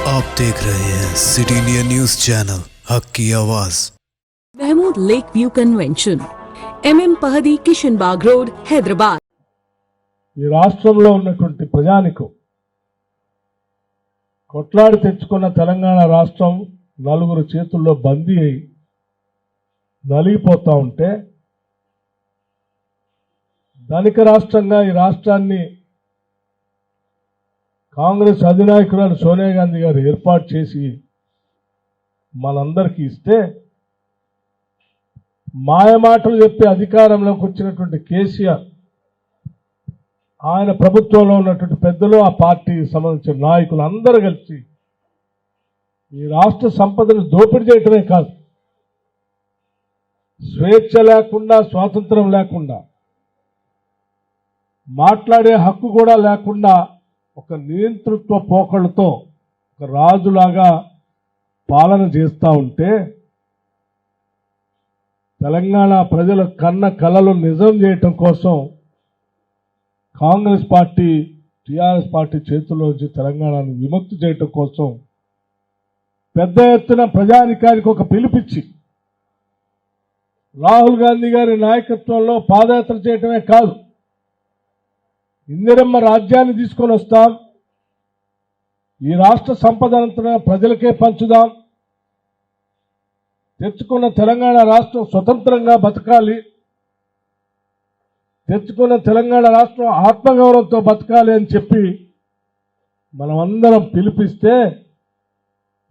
आप देख रहे हैं सिटी इंडिया न्यूज चैनल हक की आवाज। Mahmood lake view convention MM Pahadi Kishan Bagh road Hyderabad. ఈ రాష్ట్రంలో ఉన్నటువంటి ప్రజానికం కొట్లాడి తెచ్చుకున్న తెలంగాణ రాష్ట్రం నలుగురు చేతుల్లో బందీ అయి నలిగిపోతా ఉంటే ధనిక రాష్ట్రంగా ఈ రాష్ట్రాన్ని కాంగ్రెస్ అధినాయకురాలు సోనియా గాంధీ గారు ఏర్పాటు చేసి మనందరికీ ఇస్తే మాయమాటలు చెప్పి అధికారంలోకి వచ్చినటువంటి కేసీఆర్ ఆయన ప్రభుత్వంలో ఉన్నటువంటి పెద్దలు ఆ పార్టీకి సంబంధించిన నాయకులు అందరూ కలిసి ఈ రాష్ట్ర సంపదను దోపిడీ చేయటమే కాదు, స్వేచ్ఛ లేకుండా స్వాతంత్రం లేకుండా మాట్లాడే హక్కు కూడా లేకుండా ఒక నియంతృత్వ పోకళ్ళతో ఒక రాజులాగా పాలన చేస్తూ ఉంటే తెలంగాణ ప్రజల కన్న కలలు నిజం చేయటం కోసం కాంగ్రెస్ పార్టీ టీఆర్ఎస్ పార్టీ చేతుల్లోంచి తెలంగాణను విముక్తి చేయటం కోసం పెద్ద ఎత్తున ప్రజానికానికి ఒక పిలుపిచ్చి రాహుల్ గాంధీ గారి నాయకత్వంలో పాదయాత్ర చేయటమే కాదు, ఇందిరమ్మ రాజ్యాన్ని తీసుకొని వస్తాం, ఈ రాష్ట్ర సంపదనంతా ప్రజలకే పంచుదాం, తెచ్చుకున్న తెలంగాణ రాష్ట్రం స్వతంత్రంగా బతకాలి, తెచ్చుకున్న తెలంగాణ రాష్ట్రం ఆత్మగౌరవంతో బతకాలి అని చెప్పి మనమందరం పిలిపిస్తే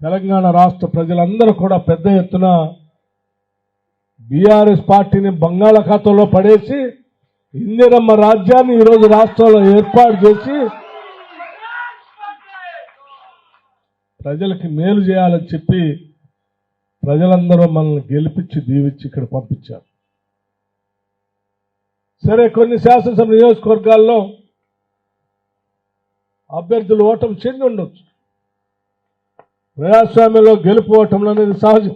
తెలంగాణ రాష్ట్ర ప్రజలందరూ కూడా పెద్ద ఎత్తున బీఆర్ఎస్ పార్టీని బంగాళాఖాతంలో పడేసి ఇందిరమ్మ రాజ్యాన్ని ఈరోజు రాష్ట్రంలో ఏర్పాటు చేసి ప్రజలకి మేలు చేయాలని చెప్పి ప్రజలందరూ మనల్ని గెలిపించి దీవించి ఇక్కడ పంపించారు. సరే, కొన్ని శాసనసభ నియోజకవర్గాల్లో అభ్యర్థులు ఓటమి చెంది ఉండొచ్చు, ప్రజాస్వామ్యంలో గెలుపు ఓటములు అనేది సహజం.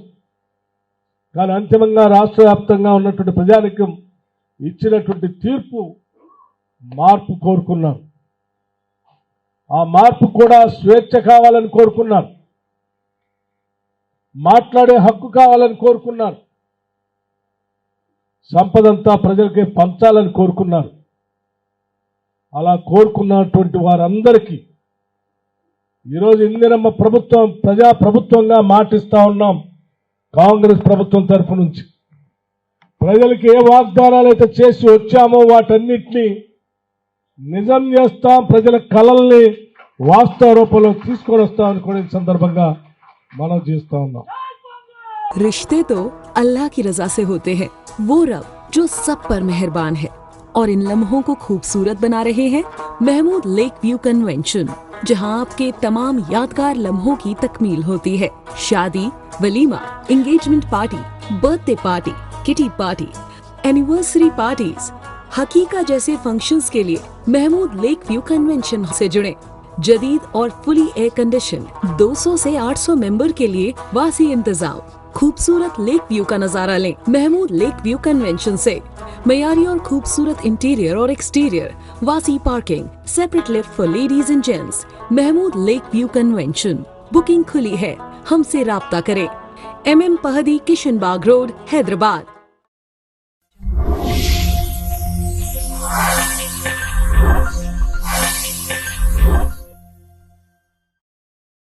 కానీ అంతిమంగా రాష్ట్ర వ్యాప్తంగా ఉన్నటువంటి ప్రజానికం ఇచ్చినటువంటి తీర్పు మార్పు కోరుకున్నారు. ఆ మార్పు కూడా స్వేచ్ఛ కావాలని కోరుకున్నారు, మాట్లాడే హక్కు కావాలని కోరుకున్నారు, సంపదంతా ప్రజలకే పంచాలని కోరుకున్నారు. అలా కోరుకున్నటువంటి వారందరికీ ఈరోజు ఇందిరమ్మ ప్రభుత్వం ప్రజా ప్రభుత్వంగా మాటిస్తా ఉన్నాం. కాంగ్రెస్ ప్రభుత్వం తరఫు నుంచి ప్రజలకి ఏ వాగ్దానాలు అయితే చేసి వచ్చామో వాటన్నిటినీ నిజం చేస్తాం, ప్రజల కలల్ని వాస్తవ రూపంలో తీసుకొని వస్తామని కూడా ఈ సందర్భంగా మనం చేస్తా ఉన్నాం. रिश्ते तो अल्लाह की रजा से होते हैं, वो रब जो सब पर मेहरबान है। और इन लम्हों को खूबसूरत बना रहे हैं महमूद लेक व्यू कन्वेंशन, जहां आपके तमाम यादगार लम्हों की तकमील होती है। शादी, वलीमा, engagement party, birthday party, kitty party, anniversary parties, हकीका जैसे फंक्शंस के लिए महमूद लेक व्यू कन्वेंशन से जुड़े। जदीद और फुली एयर कंडीशन 200 से 800 मेंबर के लिए वासी इंतजाम, खूबसूरत लेक व्यू का नजारा लें महमूद लेक व्यू कन्वेंशन से। मयारी और खूबसूरत इंटीरियर और एक्सटीरियर, वासी parking, separate lift for ladies and gents. Mahmood lake view convention, booking खुली है, हमसे राब्ता करें। MM पहदी किशन बाग रोड हैदराबाद।